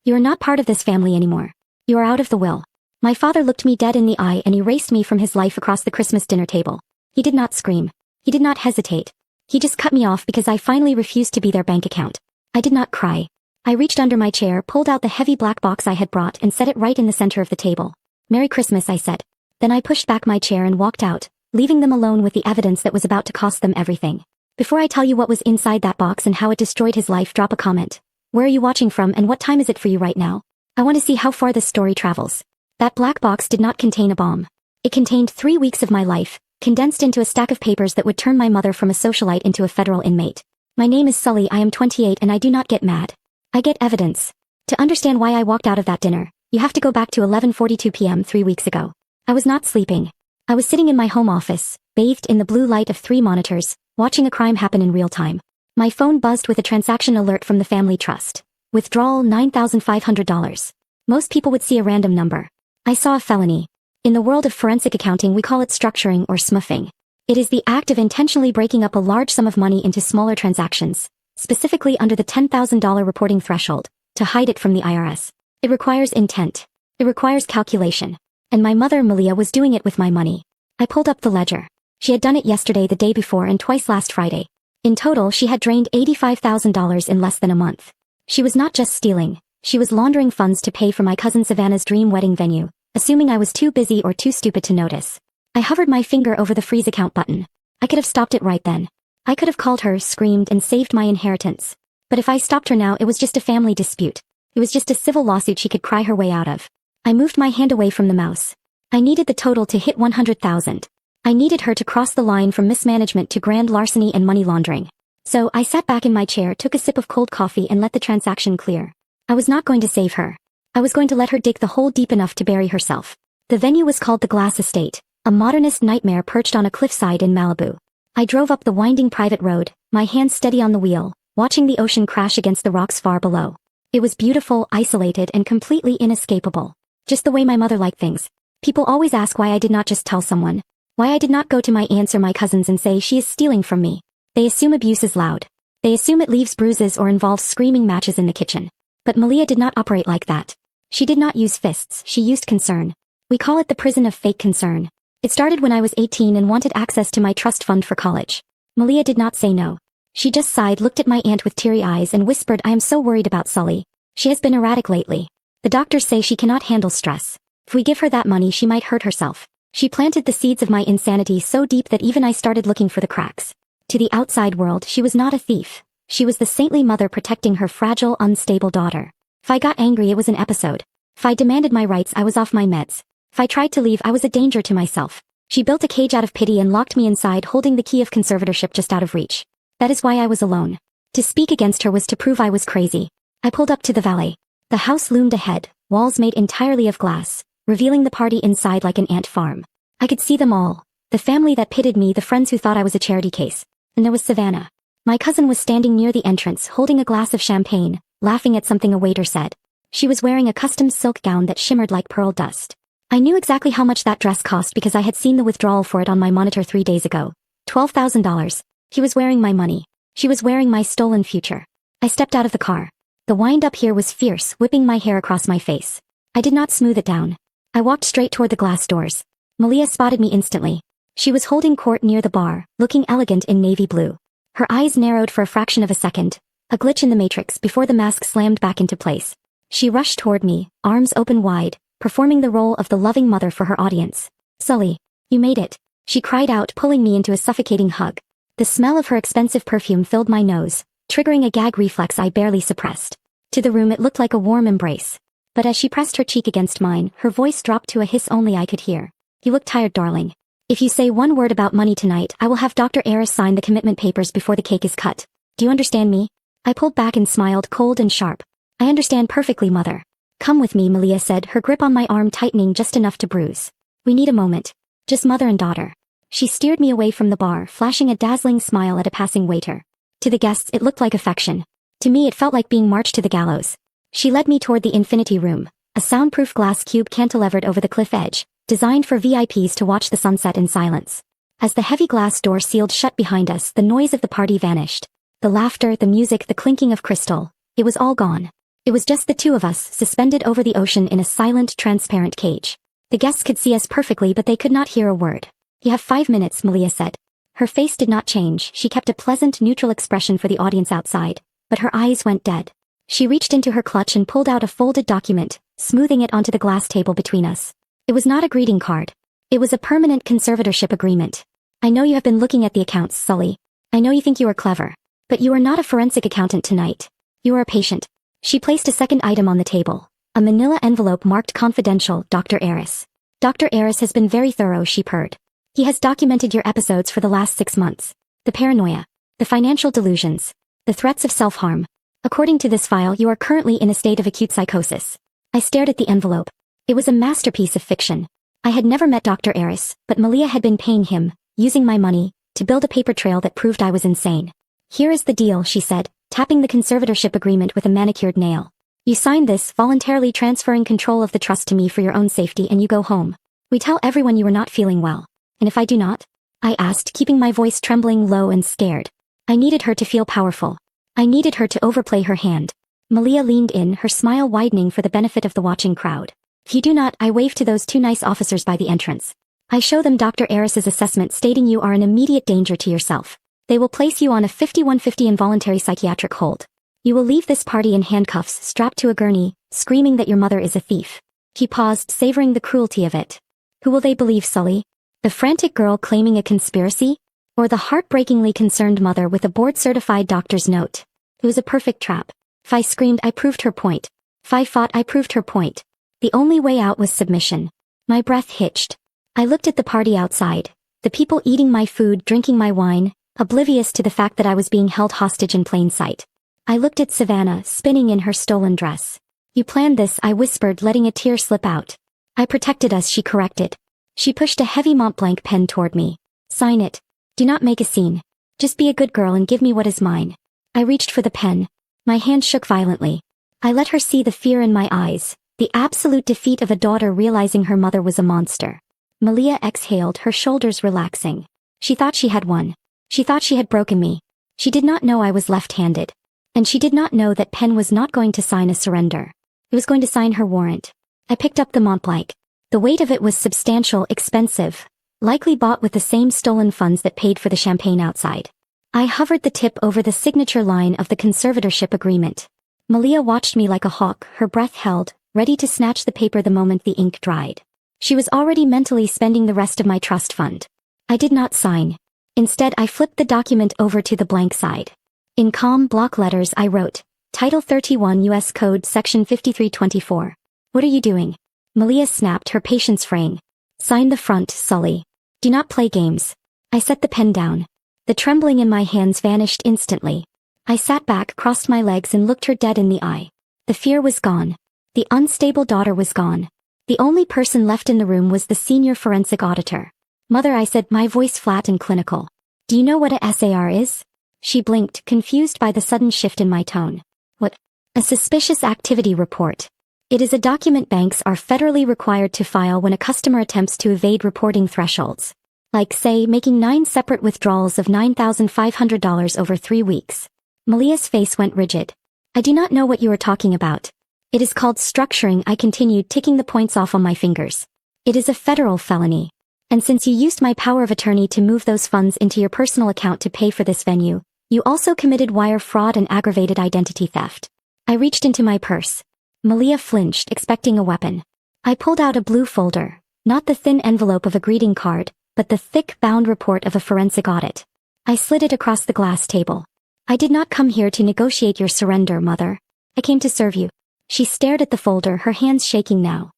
You are not part of this family anymore. You are out of the will. My father looked me dead in the eye and erased me from his life across the Christmas dinner table. He did not scream. He did not hesitate. He just cut me off because I finally refused to be their bank account. I did not cry. I reached under my chair, pulled out the heavy black box I had brought and set it right in the center of the table. "Merry Christmas," I said. Then I pushed back my chair and walked out, leaving them alone with the evidence that was about to cost them everything. Before I tell you what was inside that box and how it destroyed his life, drop a comment. Where are you watching from and what time is it for you right now? I want to see how far this story travels. That black box did not contain a bomb. It contained 3 weeks of my life, condensed into a stack of papers that would turn my mother from a socialite into a federal inmate. My name is Sully, I am 28 and I do not get mad. I get evidence. To understand why I walked out of that dinner, you have to go back to 11:42 p.m. 3 weeks ago. I was not sleeping. I was sitting in my home office, bathed in the blue light of 3 monitors, watching a crime happen in real time. My phone buzzed with a transaction alert from the family trust. Withdrawal $9,500. Most people would see a random number. I saw a felony. In the world of forensic accounting we call it structuring or smoothing. It is the act of intentionally breaking up a large sum of money into smaller transactions, specifically under the $10,000 reporting threshold, to hide it from the IRS. It requires intent. It requires calculation. And my mother, Malia, was doing it with my money. I pulled up the ledger. She had done it yesterday, the day before, and twice last Friday. In total, she had drained $85,000 in less than a month. She was not just stealing. She was laundering funds to pay for my cousin Savannah's dream wedding venue, assuming I was too busy or too stupid to notice. I hovered my finger over the freeze account button. I could have stopped it right then. I could have called her, screamed, and saved my inheritance. But if I stopped her now, it was just a family dispute. It was just a civil lawsuit she could cry her way out of. I moved my hand away from the mouse. I needed the total to hit 100,000. I needed her to cross the line from mismanagement to grand larceny and money laundering. So I sat back in my chair, took a sip of cold coffee and let the transaction clear. I was not going to save her. I was going to let her dig the hole deep enough to bury herself. The venue was called the Glass Estate, a modernist nightmare perched on a cliffside in Malibu. I drove up the winding private road, my hands steady on the wheel, watching the ocean crash against the rocks far below. It was beautiful, isolated, and completely inescapable. Just the way my mother liked things. People always ask why I did not just tell someone. Why I did not go to my aunts or my cousins and say she is stealing from me. They assume abuse is loud. They assume it leaves bruises or involves screaming matches in the kitchen. But Malia did not operate like that. She did not use fists, she used concern. We call it the prison of fake concern. It started when I was 18 and wanted access to my trust fund for college. Malia did not say no. She just sighed, looked at my aunt with teary eyes and whispered, "I am so worried about Sully. She has been erratic lately. The doctors say she cannot handle stress. If we give her that money she might hurt herself." She planted the seeds of my insanity so deep that even I started looking for the cracks. To the outside world, she was not a thief. She was the saintly mother protecting her fragile, unstable daughter. If I got angry, it was an episode. If I demanded my rights, I was off my meds. If I tried to leave, I was a danger to myself. She built a cage out of pity and locked me inside, holding the key of conservatorship just out of reach. That is why I was alone. To speak against her was to prove I was crazy. I pulled up to the valet. The house loomed ahead, walls made entirely of glass, revealing the party inside like an ant farm. I could see them all. The family that pitted me, the friends who thought I was a charity case. And there was Savannah. My cousin was standing near the entrance, holding a glass of champagne, laughing at something a waiter said. She was wearing a custom silk gown that shimmered like pearl dust. I knew exactly how much that dress cost because I had seen the withdrawal for it on my monitor 3 days ago. $12,000. He was wearing my money. She was wearing my stolen future. I stepped out of the car. The wind up here was fierce, whipping my hair across my face. I did not smooth it down. I walked straight toward the glass doors. Malia spotted me instantly. She was holding court near the bar, looking elegant in navy blue. Her eyes narrowed for a fraction of a second, a glitch in the matrix before the mask slammed back into place. She rushed toward me, arms open wide, performing the role of the loving mother for her audience. "Sully, you made it," she cried out, pulling me into a suffocating hug. The smell of her expensive perfume filled my nose, triggering a gag reflex I barely suppressed. To the room it looked like a warm embrace. But as she pressed her cheek against mine, her voice dropped to a hiss only I could hear. "You look tired, darling. If you say one word about money tonight, I will have Dr. Aris sign the commitment papers before the cake is cut. Do you understand me?" I pulled back and smiled, cold and sharp. "I understand perfectly, mother." "Come with me," Malia said, her grip on my arm tightening just enough to bruise. "We need a moment. Just mother and daughter." She steered me away from the bar, flashing a dazzling smile at a passing waiter. To the guests it looked like affection. To me it felt like being marched to the gallows. She led me toward the infinity room, a soundproof glass cube cantilevered over the cliff edge, designed for VIPs to watch the sunset in silence. As the heavy glass door sealed shut behind us, the noise of the party vanished. The laughter, the music, the clinking of crystal. It was all gone. It was just the two of us, suspended over the ocean in a silent, transparent cage. The guests could see us perfectly, but they could not hear a word. You have 5 minutes, Malia said. Her face did not change. She kept a pleasant, neutral expression for the audience outside, but her eyes went dead. She reached into her clutch and pulled out a folded document, smoothing it onto the glass table between us. It was not a greeting card. It was a permanent conservatorship agreement. I know you have been looking at the accounts, Sully. I know you think you are clever. But you are not a forensic accountant tonight. You are a patient. She placed a second item on the table. A manila envelope marked confidential, Dr. Aris. Dr. Aris has been very thorough, she purred. He has documented your episodes for the last 6 months. The paranoia. The financial delusions. The threats of self-harm. According to this file, you are currently in a state of acute psychosis. I stared at the envelope. It was a masterpiece of fiction. I had never met Dr. Aris, but Malia had been paying him, using my money, to build a paper trail that proved I was insane. Here is the deal, she said, tapping the conservatorship agreement with a manicured nail. You sign this, voluntarily transferring control of the trust to me for your own safety, and you go home. We tell everyone you are not feeling well. And if I do not? I asked, keeping my voice trembling low and scared. I needed her to feel powerful. I needed her to overplay her hand. Malia leaned in, her smile widening for the benefit of the watching crowd. If you do not, I wave to those 2 nice officers by the entrance. I show them Dr. Aris's assessment stating you are an immediate danger to yourself. They will place you on a 5150 involuntary psychiatric hold. You will leave this party in handcuffs, strapped to a gurney, screaming that your mother is a thief. He paused, savoring the cruelty of it. Who will they believe, Sully? The frantic girl claiming a conspiracy? Or the heartbreakingly concerned mother with a board-certified doctor's note? It was a perfect trap. If I screamed, I proved her point. If I fought, I proved her point. The only way out was submission. My breath hitched. I looked at the party outside, the people eating my food, drinking my wine, oblivious to the fact that I was being held hostage in plain sight. I looked at Savannah, spinning in her stolen dress. You planned this, I whispered, letting a tear slip out. I protected us, she corrected. She pushed a heavy Montblanc pen toward me. Sign it. Do not make a scene. Just be a good girl and give me what is mine. I reached for the pen. My hand shook violently. I let her see the fear in my eyes, the absolute defeat of a daughter realizing her mother was a monster. Malia exhaled, her shoulders relaxing. She thought she had won. She thought she had broken me. She did not know I was left-handed. And she did not know that Pen was not going to sign a surrender. It was going to sign her warrant. I picked up the Montblanc. The weight of it was substantial, expensive, likely bought with the same stolen funds that paid for the champagne outside. I hovered the tip over the signature line of the conservatorship agreement. Malia watched me like a hawk, her breath held, ready to snatch the paper the moment the ink dried. She was already mentally spending the rest of my trust fund. I did not sign. Instead, I flipped the document over to the blank side. In calm block letters, I wrote, Title 31 U.S. Code Section 5324. What are you doing? Malia snapped, her patience fraying. Sign the front, Sully. Do not play games. I set the pen down. The trembling in my hands vanished instantly. I sat back, crossed my legs and looked her dead in the eye. The fear was gone. The unstable daughter was gone. The only person left in the room was the senior forensic auditor. Mother, I said, my voice flat and clinical. Do you know what a SAR is? She blinked, confused by the sudden shift in my tone. What? A suspicious activity report. It is a document banks are federally required to file when a customer attempts to evade reporting thresholds. Like, say, making 9 separate withdrawals of $9,500 over 3 weeks. Malia's face went rigid. I do not know what you are talking about. It is called structuring, I continued, ticking the points off on my fingers. It is a federal felony. And since you used my power of attorney to move those funds into your personal account to pay for this venue, you also committed wire fraud and aggravated identity theft. I reached into my purse. Malia flinched, expecting a weapon. I pulled out a blue folder, not the thin envelope of a greeting card, but the thick, bound report of a forensic audit. I slid it across the glass table. I did not come here to negotiate your surrender, Mother. I came to serve you. She stared at the folder, her hands shaking now.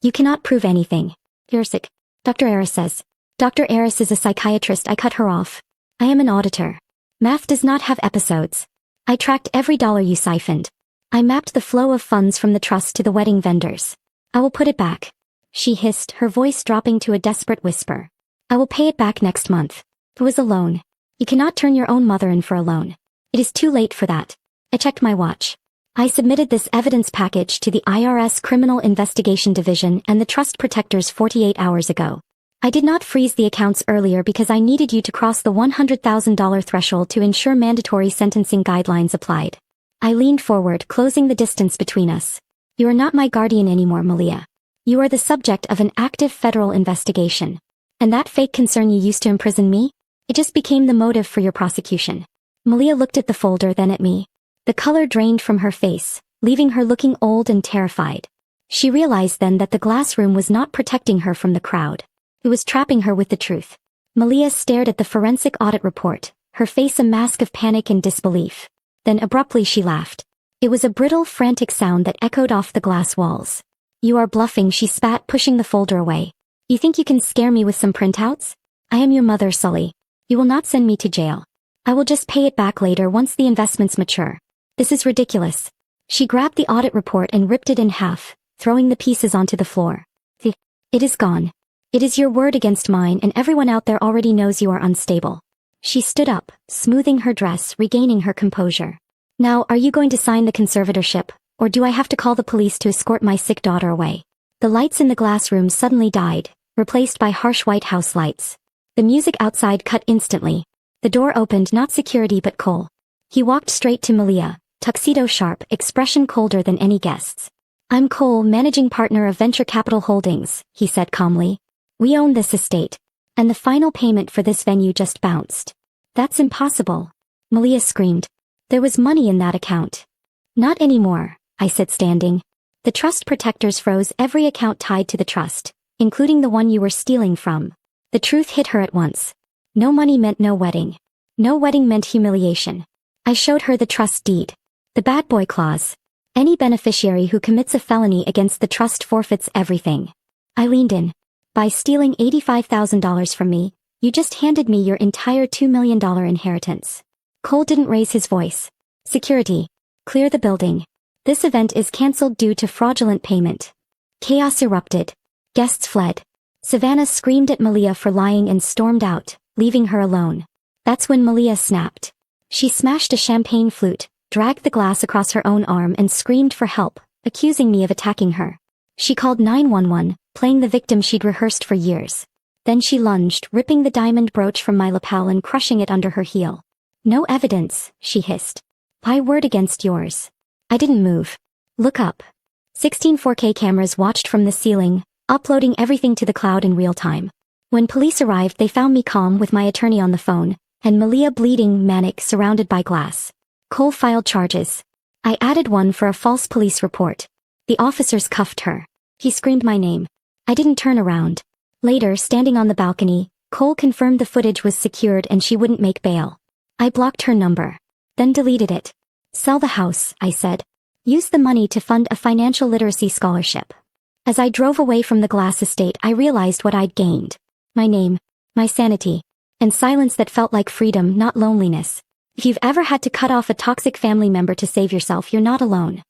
You cannot prove anything. You're sick. Dr. Aris says. Dr. Aris is a psychiatrist. I cut her off. I am an auditor. Math does not have episodes. I tracked every dollar you siphoned. I mapped the flow of funds from the trust to the wedding vendors. I will put it back. She hissed, her voice dropping to a desperate whisper. I will pay it back next month. It was a loan. You cannot turn your own mother in for a loan. It is too late for that. I checked my watch. I submitted this evidence package to the IRS Criminal Investigation Division and the Trust Protectors 48 hours ago. I did not freeze the accounts earlier because I needed you to cross the $100,000 threshold to ensure mandatory sentencing guidelines applied. I leaned forward, closing the distance between us. You are not my guardian anymore, Malia. You are the subject of an active federal investigation. And that fake concern you used to imprison me? It just became the motive for your prosecution. Malia looked at the folder, then at me. The color drained from her face, leaving her looking old and terrified. She realized then that the glass room was not protecting her from the crowd. It was trapping her with the truth. Malia stared at the forensic audit report, her face a mask of panic and disbelief. Then abruptly she laughed. It was a brittle, frantic sound that echoed off the glass walls. You are bluffing, she spat, pushing the folder away. You think you can scare me with some printouts? I am your mother, Sully. You will not send me to jail. I will just pay it back later once the investments mature. This is ridiculous. She grabbed the audit report and ripped it in half, throwing the pieces onto the floor. It is gone. It is your word against mine, and everyone out there already knows you are unstable. She stood up, smoothing her dress, regaining her composure. Now, are you going to sign the conservatorship, or do I have to call the police to escort my sick daughter away? The lights in the glass room suddenly died, replaced by harsh white house lights. The music outside cut instantly. The door opened, not security but Cole. He walked straight to Malia, tuxedo sharp, expression colder than any guest's. I'm Cole, managing partner of Venture Capital Holdings, he said calmly. We own this estate. And the final payment for this venue just bounced. That's impossible. Malia screamed. There was money in that account. Not anymore, I said, standing. The trust protectors froze every account tied to the trust, including the one you were stealing from. The truth hit her at once. No money meant no wedding. No wedding meant humiliation. I showed her the trust deed. The bad boy clause. Any beneficiary who commits a felony against the trust forfeits everything. I leaned in. By stealing $85,000 from me, you just handed me your entire $2 million inheritance. Cole didn't raise his voice. Security. Clear the building. This event is cancelled due to fraudulent payment. Chaos erupted. Guests fled. Savannah screamed at Malia for lying and stormed out, leaving her alone. That's when Malia snapped. She smashed a champagne flute, dragged the glass across her own arm and screamed for help, accusing me of attacking her. She called 911, playing the victim she'd rehearsed for years. Then she lunged, ripping the diamond brooch from my lapel and crushing it under her heel. No evidence, she hissed. My word against yours. I didn't move. Look up. 16 4K cameras watched from the ceiling, uploading everything to the cloud in real time. When police arrived, they found me calm with my attorney on the phone, and Malia bleeding, manic, surrounded by glass. Cole filed charges. I added one for a false police report. The officers cuffed her. He screamed my name. I didn't turn around. Later, standing on the balcony, Cole confirmed the footage was secured and she wouldn't make bail. I blocked her number. Then deleted it. Sell the house, I said. Use the money to fund a financial literacy scholarship. As I drove away from the glass estate, I realized what I'd gained. My name, my sanity, and silence that felt like freedom, not loneliness. If you've ever had to cut off a toxic family member to save yourself, you're not alone.